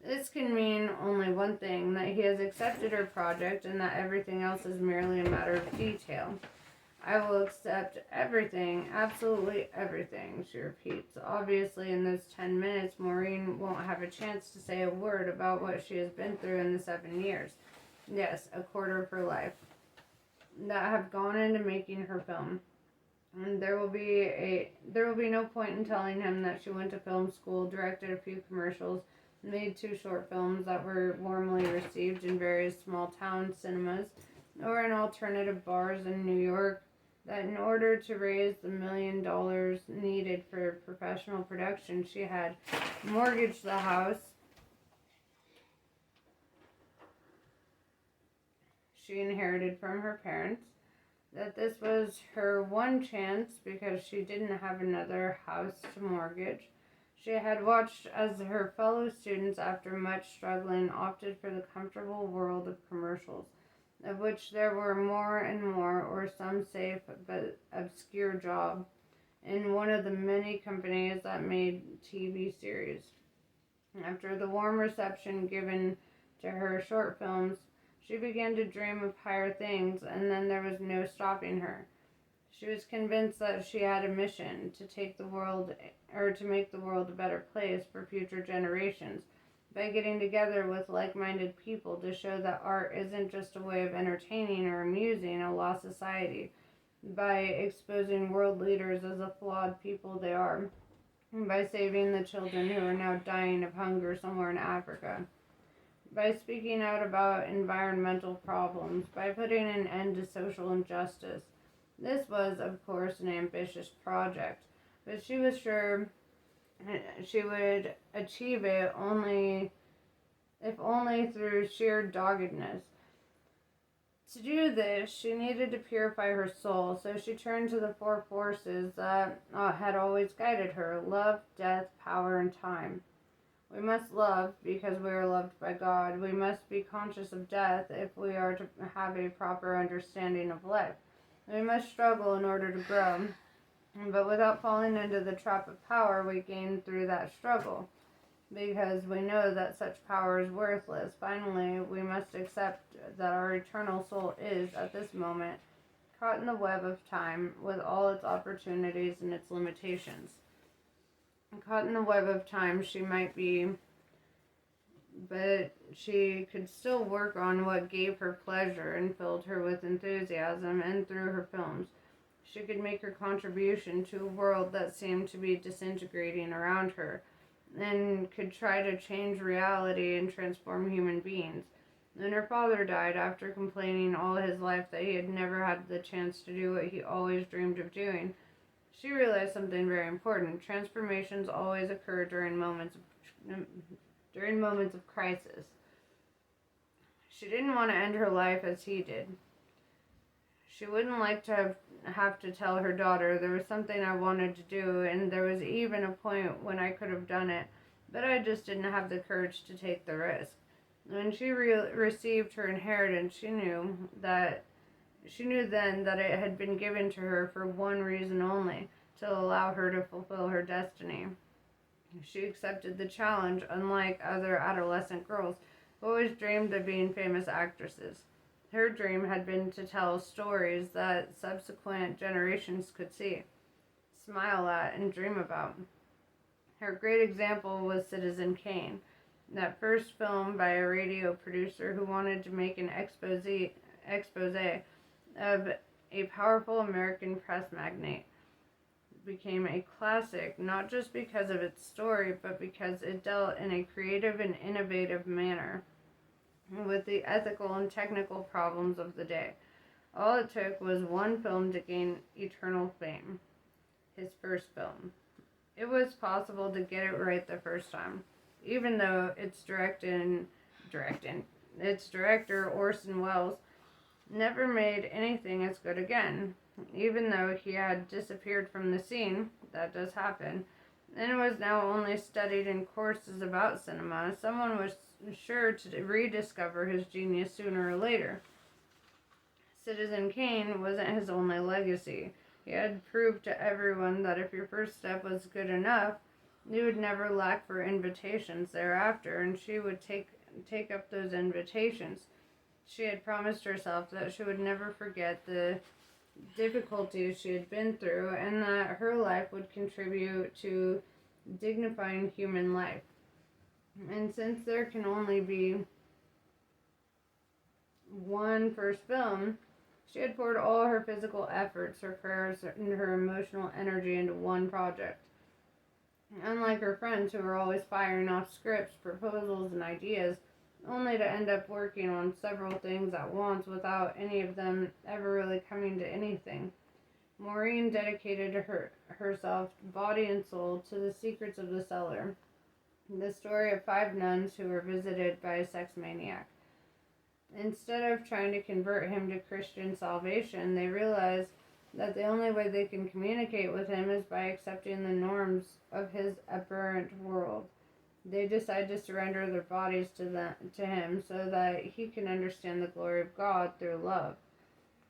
This can mean only one thing, that he has accepted her project and that everything else is merely a matter of detail. I will accept everything, absolutely everything, she repeats. Obviously, in those 10 minutes, Maureen won't have a chance to say a word about what she has been through in the 7 years. Yes, a quarter of her life that have gone into making her film. And there will be no point in telling him that she went to film school, directed a few commercials, made 2 short films that were warmly received in various small town cinemas or in alternative bars in New York, that in order to raise the $1 million needed for professional production, she had mortgaged the house she inherited from her parents, that this was her one chance because she didn't have another house to mortgage. She had watched as her fellow students, after much struggling, opted for the comfortable world of commercials, of which there were more and more, or some safe but obscure job, in one of the many companies that made TV series. After the warm reception given to her short films, she began to dream of higher things, and then there was no stopping her. She was convinced that she had a mission to make the world a better place for future generations by getting together with like-minded people to show that art isn't just a way of entertaining or amusing a lost society, by exposing world leaders as the flawed people they are, and by saving the children who are now dying of hunger somewhere in Africa, by speaking out about environmental problems, by putting an end to social injustice. This was, of course, an ambitious project, but she was sure she would achieve it if only through sheer doggedness. To do this, she needed to purify her soul, so she turned to the 4 forces that had always guided her: love, death, power, and time. We must love because we are loved by God. We must be conscious of death if we are to have a proper understanding of life. We must struggle in order to grow, but without falling into the trap of power we gain through that struggle, because we know that such power is worthless. Finally, we must accept that our eternal soul is, at this moment, caught in the web of time with all its opportunities and its limitations. Caught in the web of time she might be, but she could still work on what gave her pleasure and filled her with enthusiasm, and through her films she could make her contribution to a world that seemed to be disintegrating around her, and could try to change reality and transform human beings. And her father died after complaining all his life that he had never had the chance to do what he always dreamed of doing. She realized something very important. Transformations always occur during moments of crisis. She didn't want to end her life as he did. She wouldn't like to have to tell her daughter, there was something I wanted to do, and there was even a point when I could have done it, but I just didn't have the courage to take the risk. When she received her inheritance, she knew then that it had been given to her for one reason only: to allow her to fulfill her destiny. She accepted the challenge, unlike other adolescent girls who always dreamed of being famous actresses. Her dream had been to tell stories that subsequent generations could see, smile at, and dream about. Her great example was Citizen Kane, that first film by a radio producer who wanted to make an expose of a powerful American press magnate. It became a classic, not just because of its story, but because it dealt in a creative and innovative manner with the ethical and technical problems of the day. All it took was one film to gain eternal fame. His first film. It was possible to get it right the first time, even though its director Orson Welles never made anything as good again. Even though he had disappeared from the scene, that does happen, and was now only studied in courses about cinema, someone was sure to rediscover his genius sooner or later. Citizen Kane wasn't his only legacy. He had proved to everyone that if your first step was good enough, you would never lack for invitations thereafter, and she would take up those invitations. She had promised herself that she would never forget the difficulties she had been through, and that her life would contribute to dignifying human life. And since there can only be one first film, she had poured all her physical efforts, her prayers, and her emotional energy into one project. Unlike her friends who were always firing off scripts, proposals, and ideas, only to end up working on several things at once without any of them ever really coming to anything, Maureen dedicated herself, body and soul, to the secrets of the cellar, the story of 5 nuns who were visited by a sex maniac. Instead of trying to convert him to Christian salvation, they realized that the only way they can communicate with him is by accepting the norms of his aberrant world. They decide to surrender their bodies to him so that he can understand the glory of God through love.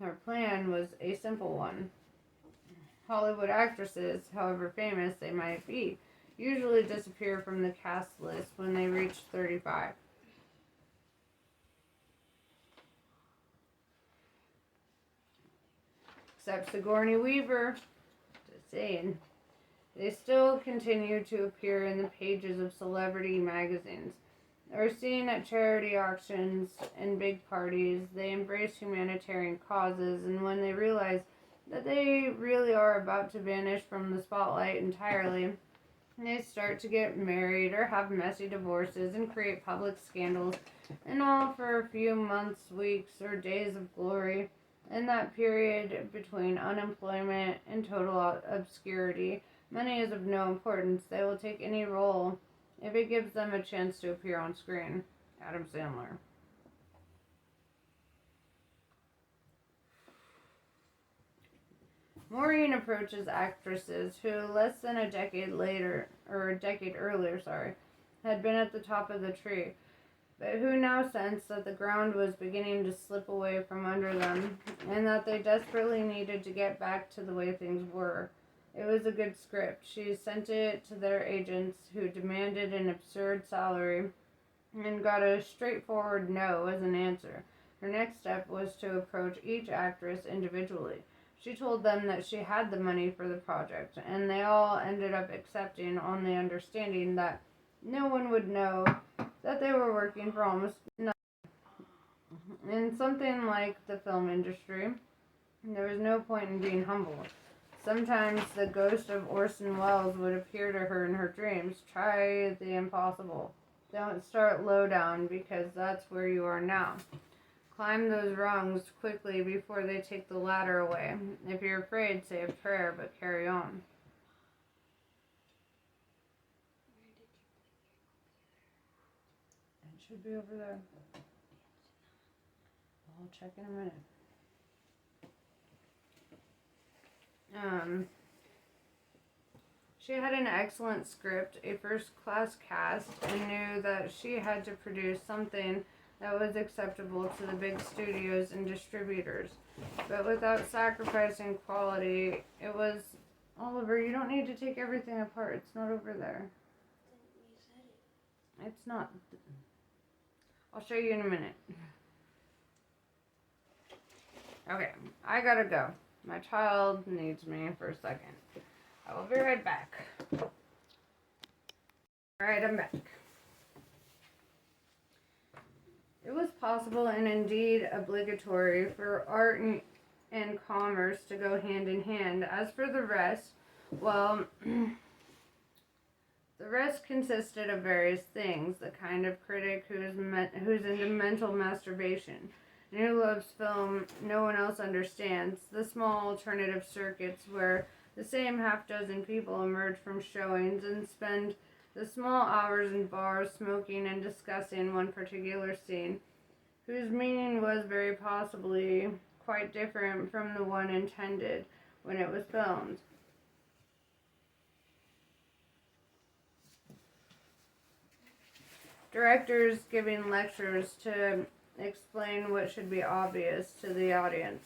Her plan was a simple one. Hollywood actresses, however famous they might be, usually disappear from the cast list when they reach 35. Except Sigourney Weaver. Just saying. They still continue to appear in the pages of celebrity magazines. They're seen at charity auctions and big parties. They embrace humanitarian causes, and when they realize that they really are about to vanish from the spotlight entirely, they start to get married or have messy divorces and create public scandals, and all for a few months, weeks, or days of glory. In that period between unemployment and total obscurity, money is of no importance. They will take any role if it gives them a chance to appear on screen. Adam Sandler. Maureen approaches actresses who, less than a decade earlier, had been at the top of the tree, but who now sensed that the ground was beginning to slip away from under them, and that they desperately needed to get back to the way things were. It was a good script. She sent it to their agents, who demanded an absurd salary, and got a straightforward no as an answer. Her next step was to approach each actress individually. She told them that she had the money for the project, and they all ended up accepting on the understanding that no one would know that they were working for almost nothing. In something like the film industry, there was no point in being humble. Sometimes the ghost of Orson Welles would appear to her in her dreams. Try the impossible. Don't start low down, because that's where you are now. Climb those rungs quickly before they take the ladder away. If you're afraid, say a prayer, but carry on. It should be over there. I'll check in a minute. She had an excellent script, a first-class cast, and knew that she had to produce something that was acceptable to the big studios and distributors, but without sacrificing quality. It was, Oliver, you don't need to take everything apart. It's not over there. You said it. It's not. I'll show you in a minute. Okay, I gotta go. My child needs me for a second. I will be right back. Alright, I'm back. It was possible and indeed obligatory for art and commerce to go hand in hand. As for the rest, well, the rest consisted of various things. The kind of critic who's into mental masturbation, and who loves film no one else understands. The small alternative circuits where the same half-dozen people emerge from showings and spend the small hours in bars smoking and discussing one particular scene, whose meaning was very possibly quite different from the one intended when it was filmed. Directors giving lectures to explain what should be obvious to the audience.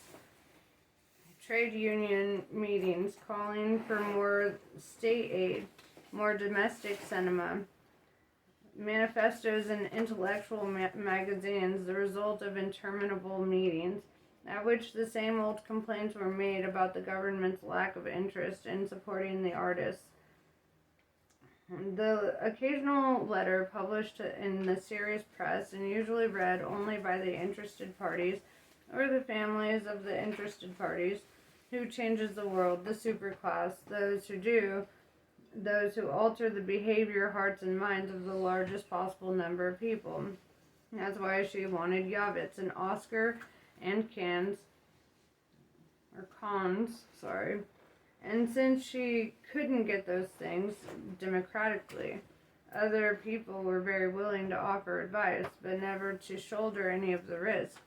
Trade union meetings calling for more state aid, more domestic cinema, manifestos in intellectual magazines, the result of interminable meetings, at which the same old complaints were made about the government's lack of interest in supporting the artists. The occasional letter published in the serious press and usually read only by the interested parties or the families of the interested parties. Who changes the world? The superclass. Those who do. Those who alter the behavior, hearts, and minds of the largest possible number of people. That's why she wanted Yavitz and Oscar and Cans, or Cons, sorry. And since she couldn't get those things democratically, other people were very willing to offer advice, but never to shoulder any of the risk.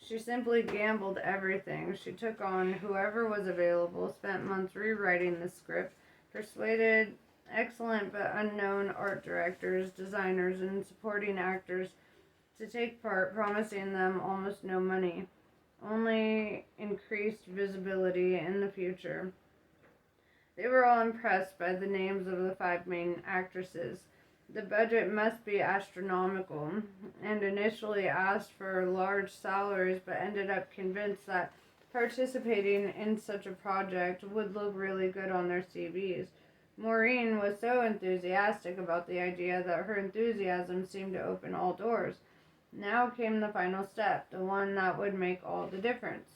She simply gambled everything. She took on whoever was available, spent months rewriting the script, persuaded excellent but unknown art directors, designers, and supporting actors to take part, promising them almost no money, only increased visibility in the future. They were all impressed by the names of the 5 main actresses. The budget must be astronomical, and initially asked for large salaries, but ended up convinced that participating in such a project would look really good on their CVs. Maureen was so enthusiastic about the idea that her enthusiasm seemed to open all doors. Now came the final step, the one that would make all the difference.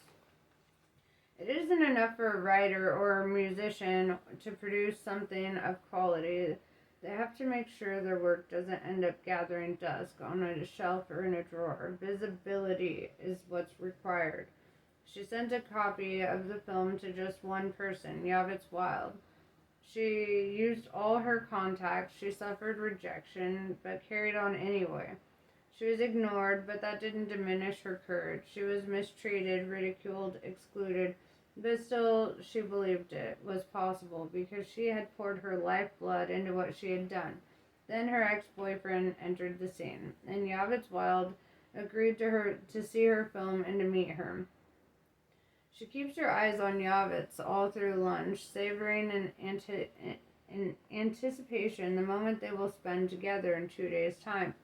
It isn't enough for a writer or a musician to produce something of quality. They have to make sure their work doesn't end up gathering dust on a shelf or in a drawer. Visibility is what's required. She sent a copy of the film to just one person, Yavitz Wild. She used all her contacts. She suffered rejection, but carried on anyway. She was ignored, but that didn't diminish her courage. She was mistreated, ridiculed, excluded, but still she believed it was possible because she had poured her lifeblood into what she had done. Then her ex-boyfriend entered the scene, and Yavitz Wild agreed to see her film and to meet her. She keeps her eyes on Yavitz all through lunch, savoring in anticipation the moment they will spend together in 2 days' time.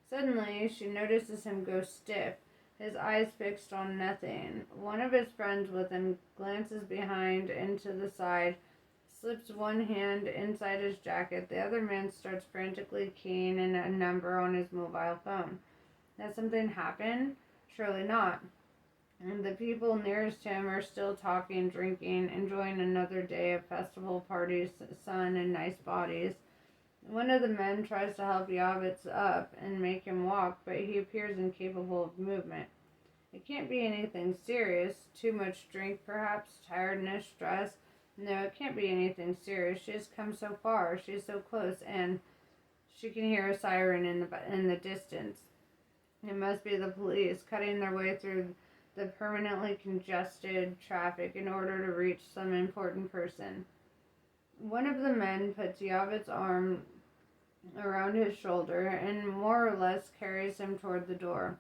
Suddenly, she notices him go stiff, his eyes fixed on nothing. One of his friends with him glances behind and to the side, slips one hand inside his jacket. The other man starts frantically keying in a number on his mobile phone. Has something happened? Surely not. And the people nearest him are still talking, drinking, enjoying another day of festival parties, sun, and nice bodies. One of the men tries to help Yavitz up and make him walk, but he appears incapable of movement. It can't be anything serious. Too much drink, perhaps, tiredness, stress. No, it can't be anything serious. She has come so far. She is so close, and she can hear a siren in the distance. It must be the police cutting their way through the permanently congested traffic in order to reach some important person. One of the men puts Yavitz's arm around his shoulder and more or less carries him toward the door.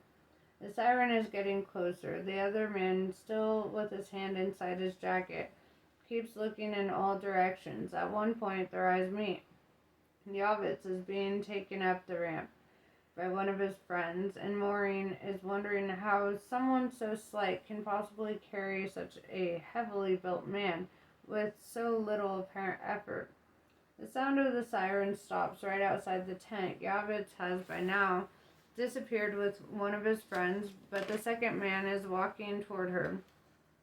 The siren is getting closer. The other man, still with his hand inside his jacket, keeps looking in all directions. At one point, their eyes meet. Yavitz is being taken up the ramp by one of his friends, and Maureen is wondering how someone so slight can possibly carry such a heavily built man with so little apparent effort. The sound of the siren stops right outside the tent. Yavitz has by now disappeared with one of his friends, but the second man is walking toward her,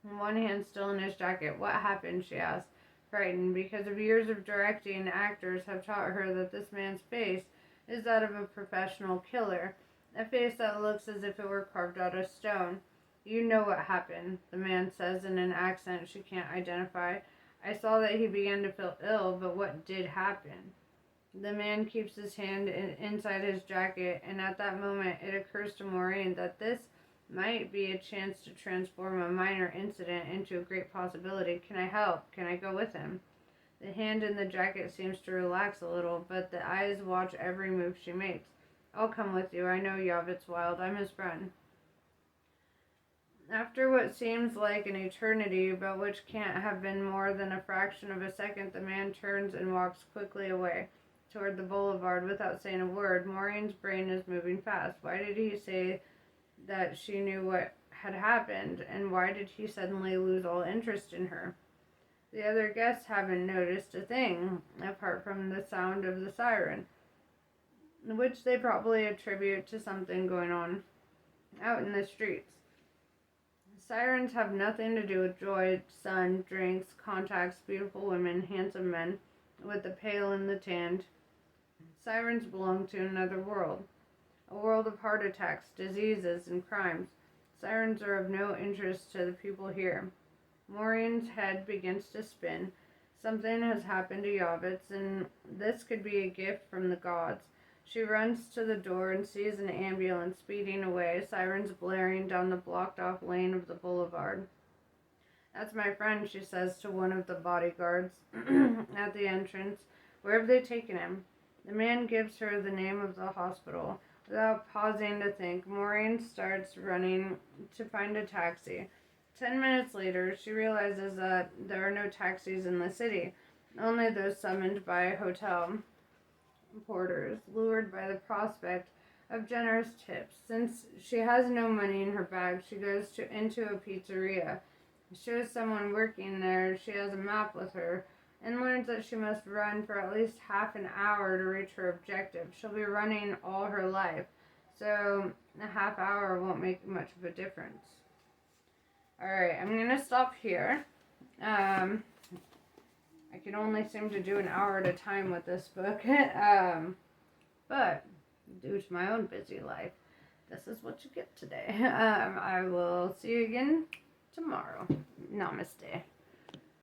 one hand still in his jacket. What happened? She asks, frightened, because of years of directing, actors have taught her that this man's face is that of a professional killer, a face that looks as if it were carved out of stone. You know what happened, the man says in an accent she can't identify. I saw that he began to feel ill, but what did happen? The man keeps his hand inside his jacket, and at that moment it occurs to Maureen that this might be a chance to transform a minor incident into a great possibility. Can I help? Can I go with him? The hand in the jacket seems to relax a little, but the eyes watch every move she makes. I'll come with you. I know Yavitz Wild. I'm his friend. After what seems like an eternity, but which can't have been more than a fraction of a second, the man turns and walks quickly away toward the boulevard without saying a word. Maureen's brain is moving fast. Why did he say that she knew what had happened, and why did he suddenly lose all interest in her? The other guests haven't noticed a thing, apart from the sound of the siren, which they probably attribute to something going on out in the streets. Sirens have nothing to do with joy, sun, drinks, contacts, beautiful women, handsome men with the pale and the tanned. Sirens belong to another world, a world of heart attacks, diseases, and crimes. Sirens are of no interest to the people here. Maureen's head begins to spin. Something has happened to Yavitz, and this could be a gift from the gods. She runs to the door and sees an ambulance speeding away, sirens blaring down the blocked-off lane of the boulevard. "That's my friend," she says to one of the bodyguards at the entrance. "Where have they taken him?" The man gives her the name of the hospital. Without pausing to think, Maureen starts running to find a taxi. 10 minutes later, she realizes that there are no taxis in the city, only those summoned by hotel porters, lured by the prospect of generous tips. Since she has no money in her bag, she goes into a pizzeria, shows someone working there she has a map with her, and learns that she must run for at least half an hour to reach her objective. She'll be running all her life, so a half hour won't make much of a difference. Alright, I'm going to stop here. I can only seem to do an hour at a time with this book. But due to my own busy life, this is what you get today. I will see you again tomorrow. Namaste.